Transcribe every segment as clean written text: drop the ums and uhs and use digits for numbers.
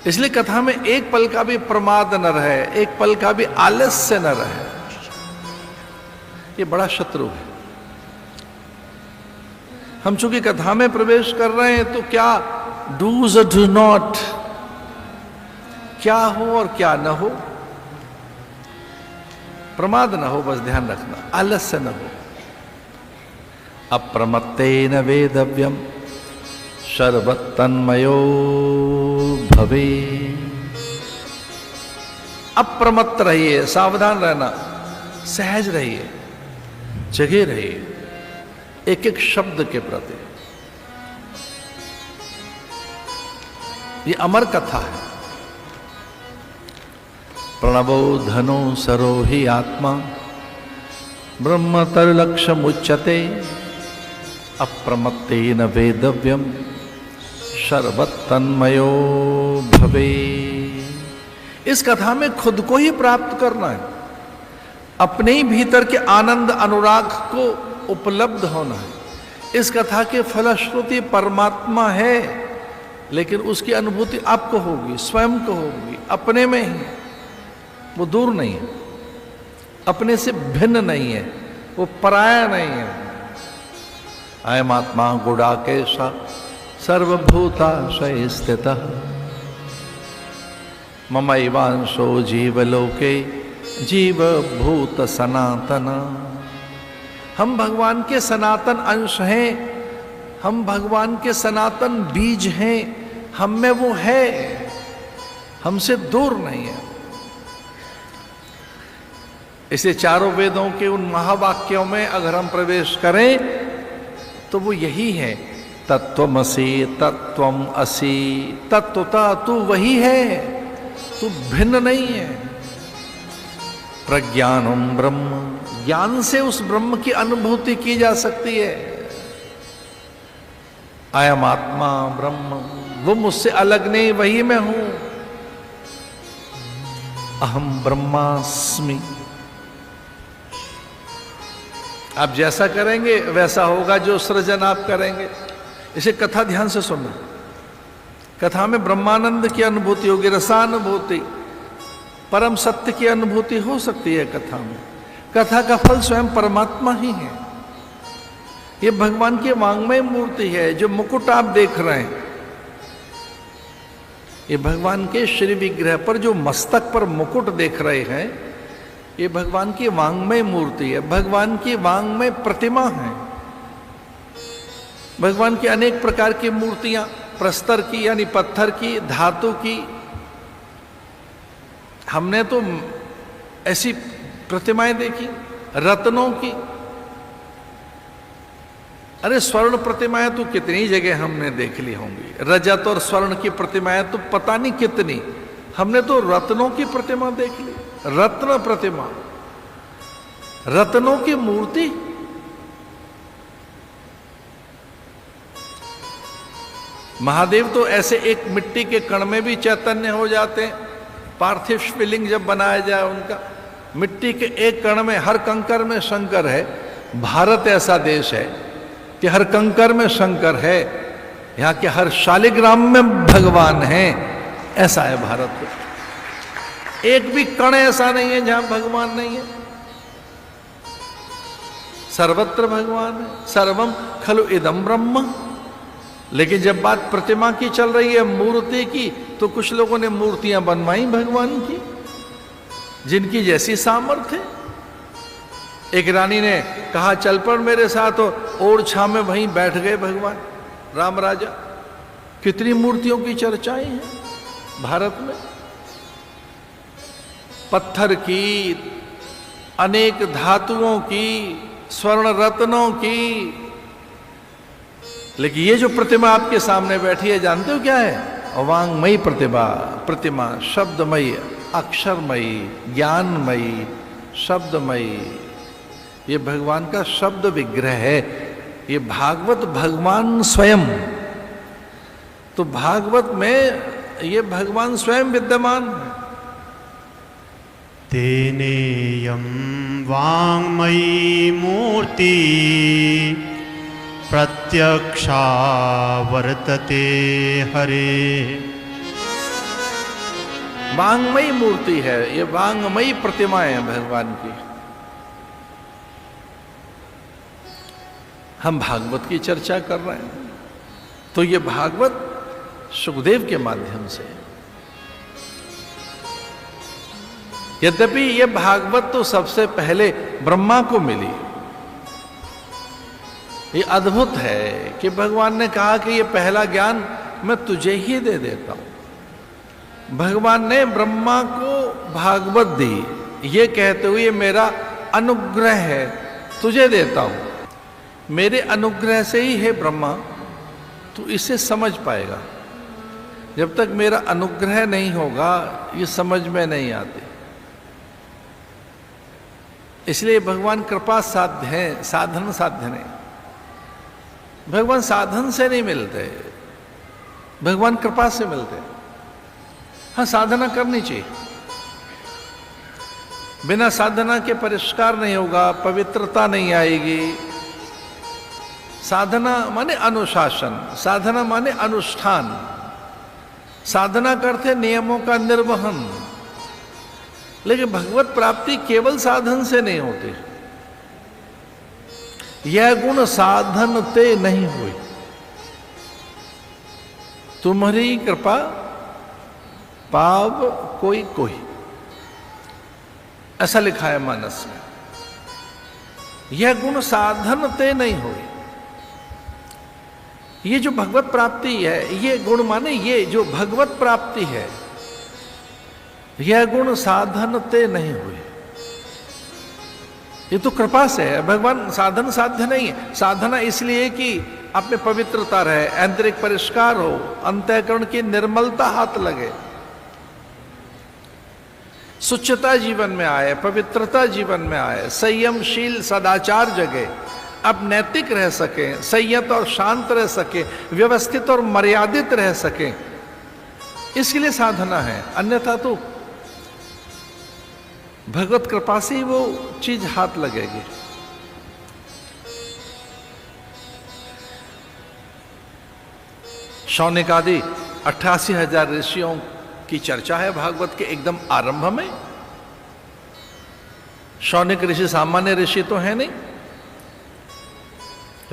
इसलिए कथा में एक पल का भी प्रमाद न रहे, एक पल का भी आलस्य न रहे। ये बड़ा शत्रु है। हम चूंकि कथा में प्रवेश कर रहे हैं तो क्या डूज और डू नॉट, क्या हो और क्या न हो, प्रमाद न हो, बस ध्यान रखना, आलस्य न हो। अप्रमत्तेन वेदव्यम सर्वतन्मयो भवे। अप्रमत्त रहिए, सावधान रहना, सहज रहिए, जगे रहिए एक एक शब्द के प्रति। ये अमर कथा है। प्रणवो धनो सरो हि आत्मा ब्रह्म तरलक्ष्य मुच्यते अप्रमत्तेन वेदव्यम सर्वतन्मयो भवे। इस कथा में खुद को ही प्राप्त करना है, अपने ही भीतर के आनंद अनुराग को उपलब्ध होना है। इस कथा के फलश्रुति परमात्मा है, लेकिन उसकी अनुभूति आपको होगी, स्वयं को होगी, अपने में ही। वो दूर नहीं है, अपने से भिन्न नहीं है, वो पराया नहीं है। अयम आत्मा गुडाकेश सर्वभूताशय स्थितः ममैवांशो जीवलोके जीवभूत सनातन। हम भगवान के सनातन अंश हैं, हम भगवान के सनातन बीज हैं, हम में वो है, हमसे दूर नहीं है। इसे चारों वेदों के उन महावाक्यों में अगर हम प्रवेश करें तो वो यही है, तत्वमसि तत्वम असि, तत्वता तू वही है, तू भिन्न नहीं है। प्रज्ञानम ब्रह्म, ज्ञान से उस ब्रह्म की अनुभूति की जा सकती है। अयम आत्मा ब्रह्म, वो मुझसे अलग नहीं, वही मैं हूं। अहम ब्रह्मास्मि। आप जैसा करेंगे वैसा होगा जो सृजन आप करेंगे। इसे कथा ध्यान से सुनना। कथा में ब्रह्मानंद की अनुभूति होगी, रसानुभूति, परम सत्य की अनुभूति हो सकती है कथा में। कथा का फल स्वयं परमात्मा ही है। ये भगवान की वांग्मय मूर्ति है। जो मुकुट आप देख रहे हैं, ये भगवान के श्री विग्रह पर जो मस्तक पर मुकुट देख रहे हैं, ये भगवान की वांग्मय मूर्ति है, भगवान की वांग्मय प्रतिमा है। भगवान की अनेक प्रकार की मूर्तियां, प्रस्तर की यानी पत्थर की, धातु की, हमने तो ऐसी प्रतिमाएं देखी, रत्नों की। अरे स्वर्ण प्रतिमाएं तो कितनी जगह हमने देख ली होंगी, रजत और स्वर्ण की प्रतिमाएं तो पता नहीं कितनी। हमने तो रत्नों की प्रतिमा देख ली, रत्न प्रतिमा, रत्नों की मूर्ति। महादेव तो ऐसे एक मिट्टी के कण में भी चैतन्य हो जाते हैं। पार्थिव शिवलिंग जब बनाया जाए उनका, मिट्टी के एक कण में, हर कंकर में शंकर है। भारत ऐसा देश है कि हर कंकर में शंकर है, यहाँ के हर शालिग्राम में भगवान है। ऐसा है भारत को, एक भी कण ऐसा नहीं है जहां भगवान नहीं है। सर्वत्र भगवान है, सर्वम खलु इदम ब्रह्म। लेकिन जब बात प्रतिमा की चल रही है, मूर्ति की, तो कुछ लोगों ने मूर्तियां बनवाई भगवान की, जिनकी जैसी सामर्थ्य। एक रानी ने कहा चल पड़ मेरे साथ, और छा में वहीं बैठ गए भगवान राम राजा। कितनी मूर्तियों की चर्चाएं हैं भारत में, पत्थर की, अनेक धातुओं की, स्वर्ण रत्नों की। लेकिन ये जो प्रतिमा आपके सामने बैठी है, जानते हो क्या है? वांग्मयी प्रतिमा, शब्दमयी, अक्षरमयी, ज्ञानमयी, शब्दमयी। ये भगवान का शब्द विग्रह है। ये भागवत भगवान स्वयं, तो भागवत में ये भगवान स्वयं विद्यमान है। तेनेयं वाङ्मयी मूर्ति प्रत्यक्षा वर्तते हरे। वांगमयी मूर्ति है, ये वांगमयी प्रतिमाएं हैं भगवान की। हम भागवत की चर्चा कर रहे हैं, तो ये भागवत सुखदेव के माध्यम से, यद्यपि ये भागवत तो सबसे पहले ब्रह्मा को मिली। ये अद्भुत है कि भगवान ने कहा कि ये पहला ज्ञान मैं तुझे ही दे देता हूं। भगवान ने ब्रह्मा को भागवत दी, ये कहते हुए मेरा अनुग्रह है, तुझे देता हूं। मेरे अनुग्रह से ही है ब्रह्मा तू इसे समझ पाएगा। जब तक मेरा अनुग्रह नहीं होगा ये समझ में नहीं आती। इसलिए भगवान कृपा साध्य है, साधन साध्य नहीं। भगवान साधन से नहीं मिलते, भगवान कृपा से मिलते। हाँ, साधना करनी चाहिए, बिना साधना के परिष्कार नहीं होगा, पवित्रता नहीं आएगी। साधना माने अनुशासन, साधना माने अनुष्ठान, साधना करते नियमों का निर्वहन। लेकिन भगवत प्राप्ति केवल साधन से नहीं होती। यह गुण साधन ते नहीं हुई, तुम्हारी कृपा पाव कोई कोई, ऐसा लिखा है मानस में। यह गुण साधन ते नहीं हुई। ये जो भगवत प्राप्ति है, ये गुण माने ये जो भगवत प्राप्ति है, यह गुण साधन ते नहीं हुए। ये तो कृपा से है। भगवान साधन साध्य नहीं है। साधना इसलिए कि आप में पवित्रता रहे, आंतरिक परिष्कार हो, अंतःकरण की निर्मलता हाथ लगे, सुचिता जीवन में आए, पवित्रता जीवन में आए, संयमशील सदाचार जगे, अब नैतिक रह सके, संयत और शांत रह सके, व्यवस्थित और मर्यादित रह सके। इसके लिए साधना है। अन्यथा तो भगवत कृपा से ही वो चीज हाथ लगेगी। शौनिक आदि 88,000 ऋषियों की चर्चा है भागवत के एकदम आरंभ में। शौनिक ऋषि सामान्य ऋषि तो है नहीं,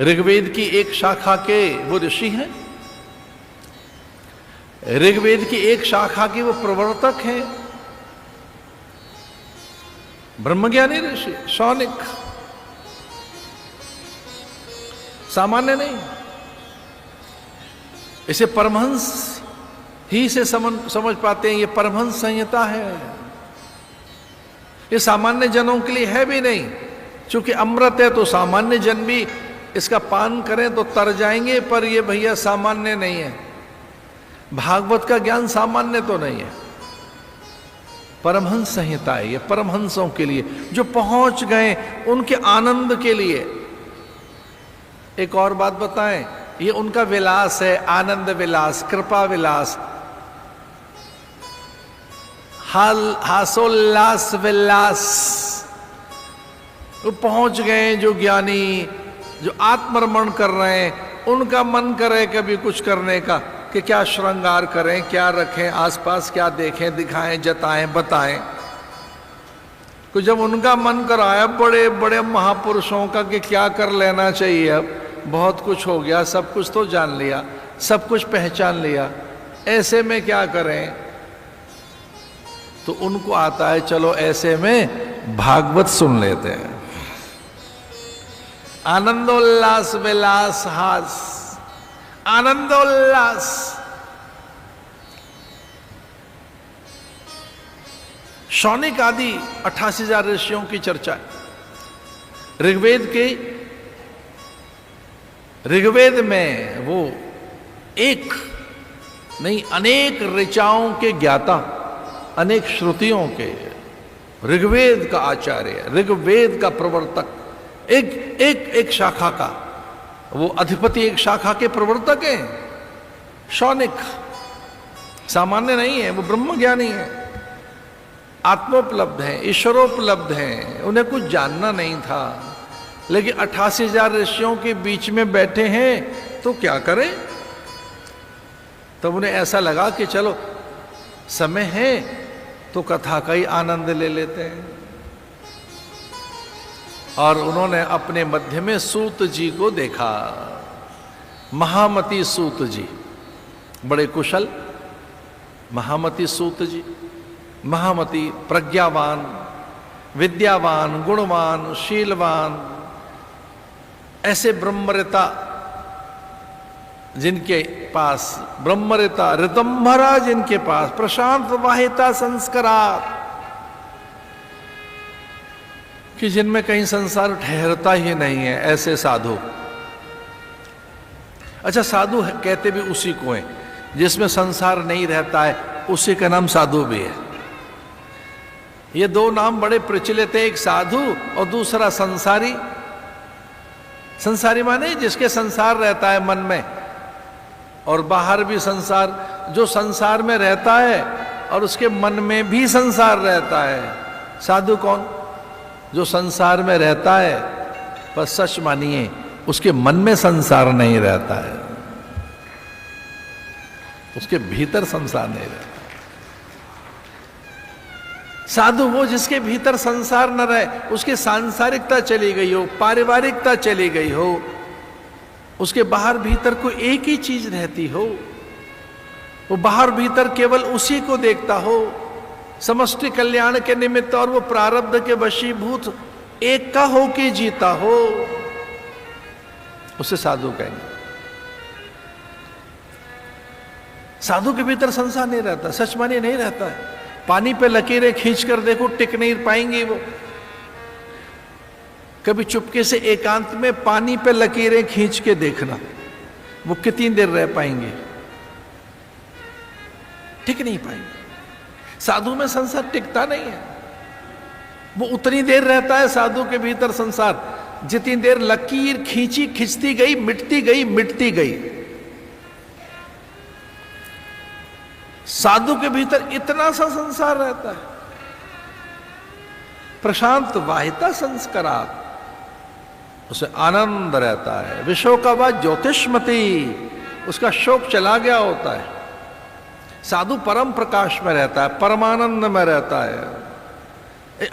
ऋग्वेद की एक शाखा के वो ऋषि हैं, ऋग्वेद की एक शाखा के वो प्रवर्तक हैं, ब्रह्मज्ञानी ऋषि शौनिक, सामान्य नहीं। इसे परमहंस ही से समझ पाते हैं। ये परमहंस संहिता है, ये सामान्य जनों के लिए है भी नहीं। चूंकि अमृत है तो सामान्य जन भी इसका पान करें तो तर जाएंगे, पर ये भैया सामान्य नहीं है। भागवत का ज्ञान सामान्य तो नहीं है, परमहंस संहिता है। ये परमहंसों के लिए, जो पहुंच गए उनके आनंद के लिए। एक और बात बताएं, ये उनका विलास है, आनंद विलास, कृपा विलास, हासोल्लास विलास। वो पहुंच गए जो ज्ञानी, जो आत्मरमण कर रहे हैं, उनका मन करे कभी कुछ करने का कि क्या श्रृंगार करें, क्या रखें आसपास, क्या देखें, दिखाएं, जताएं, बताएं। तो जब उनका मन कराया बड़े बड़े महापुरुषों का कि क्या कर लेना चाहिए, अब बहुत कुछ हो गया, सब कुछ तो जान लिया, सब कुछ पहचान लिया, ऐसे में क्या करें, तो उनको आता है चलो ऐसे में भागवत सुन लेते हैं। आनंदोल्लास विलास हास, आनंदोल्लास। शौनिक आदि 88,000 ऋषियों की चर्चा है। ऋग्वेद में वो एक नहीं अनेक ऋचाओं के ज्ञाता, अनेक श्रुतियों के, ऋग्वेद का आचार्य, ऋग्वेद का प्रवर्तक, एक शाखा का वो अधिपति, एक शाखा के प्रवर्तक हैं। शौनिक सामान्य नहीं है, वो ब्रह्मज्ञानी है, आत्मोपलब्ध है, ईश्वरोपलब्ध है। उन्हें कुछ जानना नहीं था, लेकिन 88,000 ऋषियों के बीच में बैठे हैं तो क्या करें। तब उन्हें ऐसा लगा कि चलो समय है तो कथा का ही आनंद ले लेते हैं। और उन्होंने अपने मध्य में सूत जी को देखा। महामती सूत जी बड़े कुशल, महामती सूत जी, महामती, प्रज्ञावान, विद्यावान, गुणवान, शीलवान, ऐसे ब्रह्मऋता जिनके पास, ब्रह्मऋता ऋतंभरा जिनके पास, प्रशांत वाहिता संस्कारात, कि जिनमें कहीं संसार ठहरता ही नहीं है, ऐसे साधु। अच्छा, साधु कहते भी उसी को है जिसमें संसार नहीं रहता है, उसी का नाम साधु भी है। ये दो नाम बड़े प्रचलित है, एक साधु और दूसरा संसारी। संसारी माने जिसके संसार रहता है मन में, और बाहर भी संसार, जो संसार में रहता है और उसके मन में भी संसार रहता है। साधु कौन? जो संसार में रहता है पर सच मानिए उसके मन में संसार नहीं रहता है, उसके भीतर संसार नहीं रहता। साधु वो जिसके भीतर संसार न रहे, उसकी सांसारिकता चली गई हो, पारिवारिकता चली गई हो, उसके बाहर भीतर को एक ही चीज रहती हो, वो बाहर भीतर केवल उसी को देखता हो, समष्टि कल्याण के निमित्त और वो प्रारब्ध के वशीभूत एक का हो के जीता हो, उसे साधु कहेंगे। साधु के भीतर संसार नहीं रहता, सच मानिए नहीं रहता है। पानी पे लकीरें खींच कर देखो, टिक नहीं पाएंगी वो। कभी चुपके से एकांत में पानी पे लकीरें खींच के देखना, वो कितनी देर रह पाएंगे? टिक नहीं पाएंगे। साधु में संसार टिकता नहीं है, वो उतनी देर रहता है साधु के भीतर संसार जितनी देर लकीर खींची, खिंचती गई, मिटती गई, मिटती गई। साधु के भीतर इतना सा संसार रहता है, प्रशांत वाहिता संस्कारात, उसे आनंद रहता है। विशोकावा ज्योतिष्मती, उसका शोक चला गया होता है। साधु परम प्रकाश में रहता है, परमानंद में रहता है,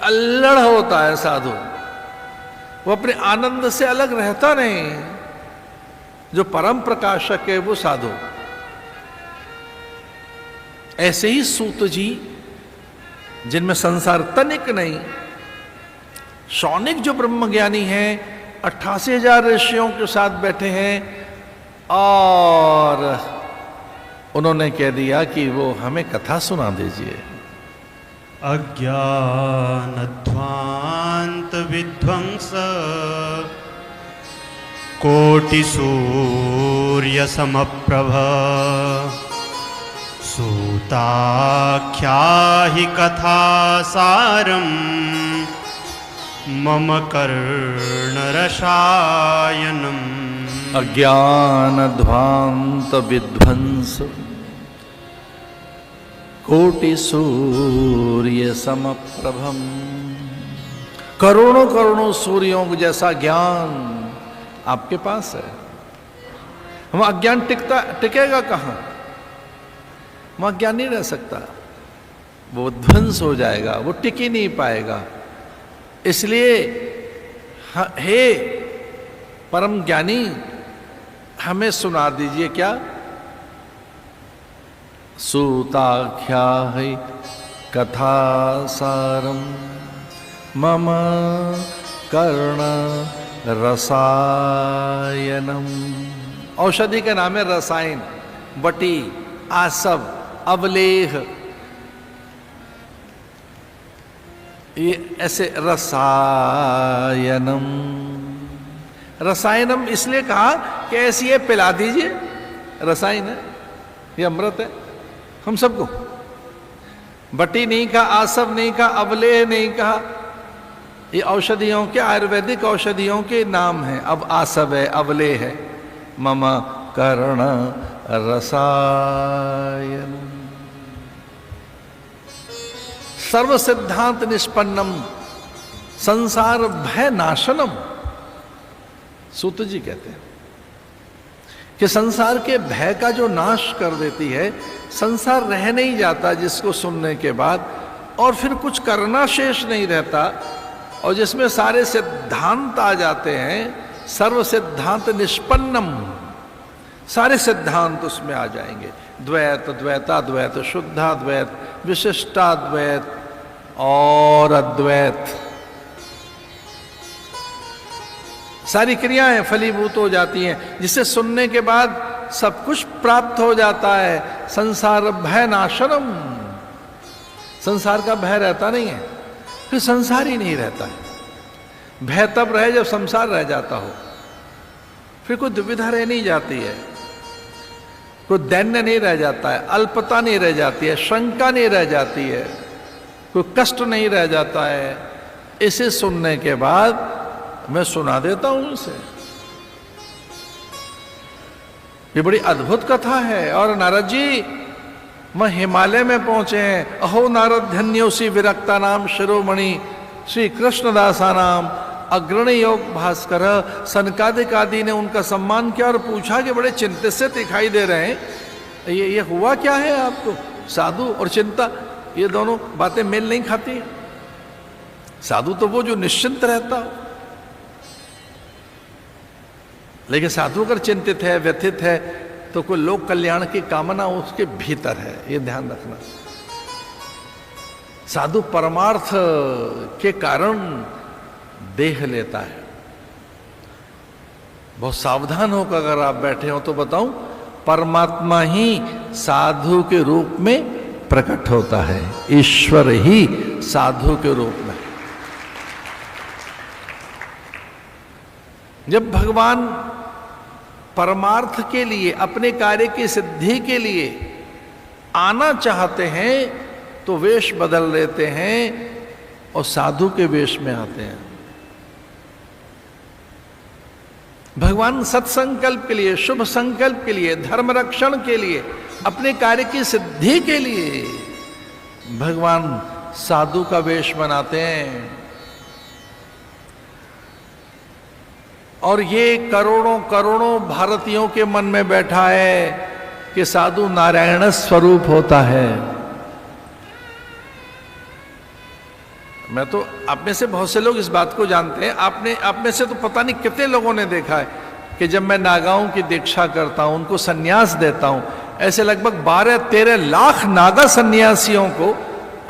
अल्लड़ होता है साधु। वो अपने आनंद से अलग रहता नहीं। जो परम प्रकाशक है वो साधु। ऐसे ही सूत जी जिनमें संसार तनिक नहीं, शौनिक जो ब्रह्मज्ञानी हैं, 88,000 ऋषियों के साथ बैठे हैं और उन्होंने कह दिया कि वो हमें कथा सुना दीजिए। अज्ञानध्वांत विध्वंस कोटि सूर्य समप्रभ सूताख्या हि कथा सारम मम कर्णरसायनम। अज्ञानध्वांत विध्वंस कोटि सूर्य समप्रभम। करोड़ों करोड़ों सूर्यों जैसा ज्ञान आपके पास है। हम अज्ञान टिकेगा कहां? वहां ज्ञान नहीं रह सकता, वो ध्वंस हो जाएगा, वो टिक ही नहीं पाएगा। इसलिए हे परम ज्ञानी, हमें सुना दीजिए क्या? सूताख्या है कथा सारम मम कर्ण रसायनम। औषधि का नाम है रसायन, बटी, आसव, अवलेह, ये ऐसे रसायनम। रसायनम इसलिए कहा कि ऐसी ये पिला दीजिए, रसायन है, ये अमृत है हम सबको। बटी नहीं कहा, आसव नहीं कहा, अवलेह नहीं कहा। ये औषधियों के, आयुर्वेदिक औषधियों के नाम हैं। अब आसव है, अवलेह है। मम कर्ण रसायन सर्व सिद्धांत निष्पन्नम संसार भय नाशनम। सूत जी कहते हैं कि संसार के भय का जो नाश कर देती है, संसार रह नहीं जाता जिसको सुनने के बाद, और फिर कुछ करना शेष नहीं रहता, और जिसमें सारे सिद्धांत आ जाते हैं, सर्व सिद्धांत निष्पन्नम, सारे सिद्धांत उसमें आ जाएंगे। द्वैत, द्वैताद्वैत, शुद्धाद्वैत, विशिष्टाद्वैत और अद्वैत। सारी क्रियाएं फलीभूत हो जाती हैं, जिसे सुनने के बाद सब कुछ प्राप्त हो जाता है। संसार भय नाशनम, संसार का भय रहता नहीं है, फिर संसार ही नहीं रहता है। भय तब रहे जब संसार रह जाता हो, फिर कोई दुविधा रह नहीं जाती है, कोई दैन्य नहीं रह जाता है, अल्पता नहीं रह जाती है, शंका नहीं रह जाती है, कोई कष्ट नहीं रह जाता है। इसे सुनने के बाद मैं सुना देता हूं इसे। ये बड़ी अद्भुत कथा है। और नारद जी वह हिमालय में पहुंचे हैं। अहो नारद धन्योसी विरक्ता नाम शिरोमणि श्री कृष्णदासा नाम अग्रणी योग भास्कर। सनकादिक आदि ने उनका सम्मान किया और पूछा कि बड़े चिंतित से दिखाई दे रहे हैं, ये हुआ क्या है आपको? साधु और चिंता, ये दोनों बातें मेल नहीं खाती। साधु तो वो जो निश्चिंत रहता हो, लेकिन साधु अगर चिंतित है, व्यथित है, तो कोई लोक कल्याण की कामना उसके भीतर है, ये ध्यान रखना। साधु परमार्थ के कारण देह लेता है। बहुत सावधान होकर अगर आप बैठे हो तो बताऊं, परमात्मा ही साधु के रूप में प्रकट होता है, ईश्वर ही साधु के रूप में। जब भगवान परमार्थ के लिए, अपने कार्य की सिद्धि के लिए आना चाहते हैं तो वेश बदल लेते हैं और साधु के वेश में आते हैं। भगवान सत्संकल्प के लिए, शुभ संकल्प के लिए, धर्म रक्षण के लिए, अपने कार्य की सिद्धि के लिए भगवान साधु का वेश बनाते हैं। और ये करोड़ों करोड़ों भारतीयों के मन में बैठा है कि साधु नारायण स्वरूप होता है। मैं तो आप में से बहुत से लोग इस बात को जानते हैं। आप में से तो पता नहीं कितने लोगों ने देखा है कि जब मैं नागाओं की दीक्षा करता हूं, उनको सन्यास देता हूं, ऐसे लगभग 12-13 लाख नागा सन्यासियों को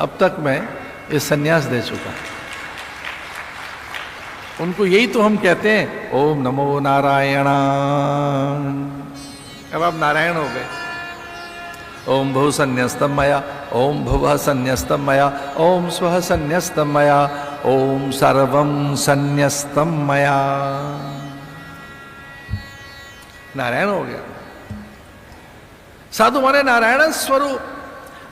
अब तक मैं ये सन्यास दे चुका। उनको यही तो हम कहते हैं, ओम नमो नारायण। अब आप नारायण हो गए। ओम भू संन्यस्तम मया, ओम भुवः संन्यस्तम मया, ओम स्वः संन्यस्तम मया, ओम सर्वं संन्यस्तम मया। नारायण हो गया। साधु माने नारायण स्वरूप।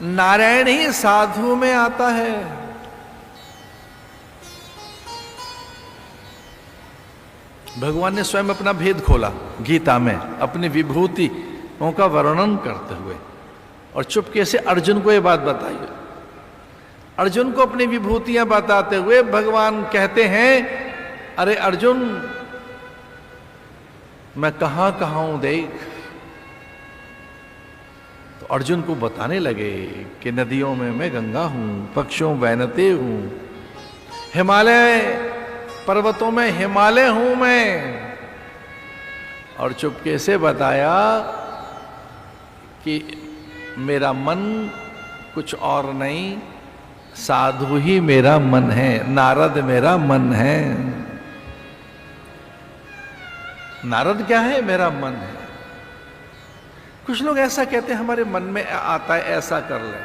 नारायण ही साधु में आता है। भगवान ने स्वयं अपना भेद खोला गीता में, अपनी विभूतियों का वर्णन करते हुए, और चुपके से अर्जुन को यह बात बताई। अर्जुन को अपनी विभूतियां बताते हुए भगवान कहते हैं, अरे अर्जुन, मैं कहां कहां हूं देख। तो अर्जुन को बताने लगे कि नदियों में मैं गंगा हूं, पक्षियों वैनते हूं, हिमालय पर्वतों में हिमालय हूं मैं। और चुपके से बताया कि मेरा मन कुछ और नहीं, साधु ही मेरा मन है, नारद मेरा मन है। नारद क्या है? मेरा मन है। कुछ लोग ऐसा कहते हैं, हमारे मन में आता है ऐसा कर ले,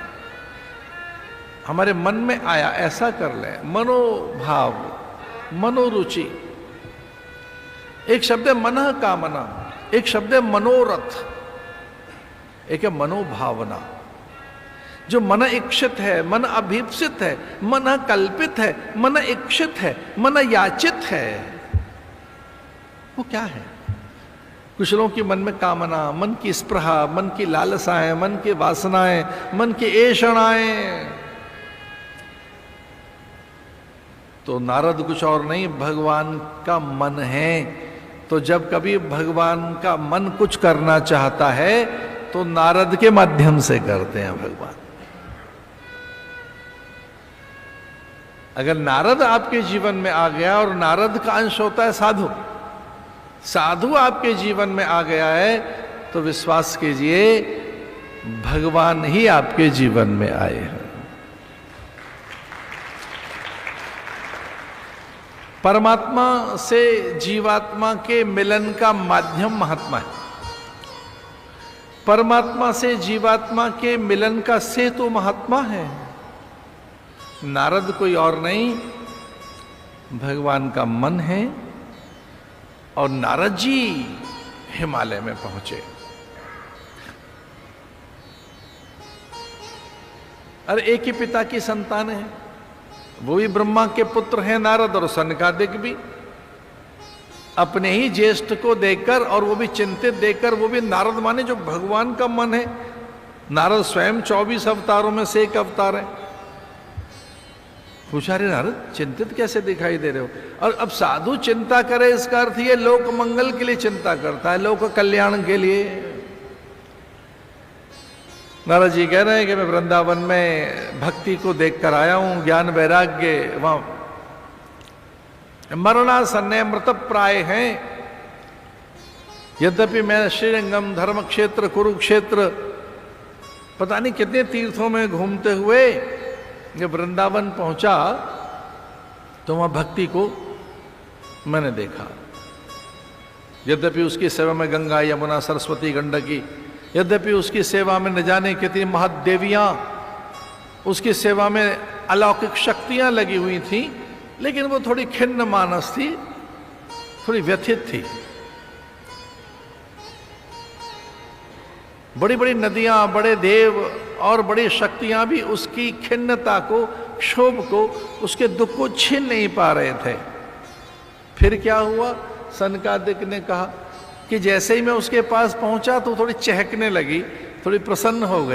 हमारे मन में आया ऐसा कर ले। मनोभाव, मनोरुचि। एक शब्द है मनः कामना, एक शब्द है मनोरथ, एक है मनोभावना। जो मन इच्छित है, मन अभीप्सित है, मन कल्पित है, मन इच्छित है, मन याचित है, वो क्या है? कुछ लोगों के मन में कामना, मन की स्पृहा, मन की लालसाएं, मन की वासनाएं, मन की ऐषणाएं। तो नारद कुछ और नहीं, भगवान का मन है। तो जब कभी भगवान का मन कुछ करना चाहता है तो नारद के माध्यम से करते हैं भगवान। अगर नारद आपके जीवन में आ गया, और नारद का अंश होता है साधु, साधु आपके जीवन में आ गया है, तो विश्वास कीजिए भगवान ही आपके जीवन में आए हैं। परमात्मा से जीवात्मा के मिलन का माध्यम महात्मा है। परमात्मा से जीवात्मा के मिलन का सेतु महात्मा है। नारद कोई और नहीं, भगवान का मन है। और नारद जी हिमालय में पहुंचे। अरे एक ही पिता की संतान है, वो भी ब्रह्मा के पुत्र हैं नारद, और सनकादिक भी। अपने ही ज्येष्ठ को देखकर, और वो भी चिंतित देखकर, वो भी नारद माने जो भगवान का मन है। नारद स्वयं 24 अवतारों में से एक अवतार है। पूछा, रे नारद चिंतित कैसे दिखाई दे रहे हो? और अब साधु चिंता करे, इसका अर्थ ये लोक मंगल के लिए चिंता करता है, लोक कल्याण के लिए। नारद जी कह रहे हैं कि मैं वृंदावन में भक्ति को देखकर आया हूं, ज्ञान वैराग्य वहां मरणासन्न मृत प्राय हैं। यद्यपि मैं श्रीरंगम, धर्म क्षेत्र, कुरुक्षेत्र, पता नहीं कितने तीर्थों में घूमते हुए जब वृंदावन पहुंचा तो वहां भक्ति को मैंने देखा। यद्यपि उसकी सेवा में गंगा, यमुना, सरस्वती, गंडकी, यद्यपि उसकी सेवा में न जाने कितनी महादेवियां, उसकी सेवा में अलौकिक शक्तियां लगी हुई थी, लेकिन वो थोड़ी खिन्न मानस थी, थोड़ी व्यथित थी। बड़ी बड़ी नदियां, बड़े देव और बड़ी शक्तियां भी उसकी खिन्नता को, क्षोभ को, उसके दुख को छीन नहीं पा रहे थे। फिर क्या हुआ? सनकादिक ने कहा कि जैसे ही मैं उसके पास पहुंचा तो थोड़ी चहकने लगी, थोड़ी प्रसन्न हो गई।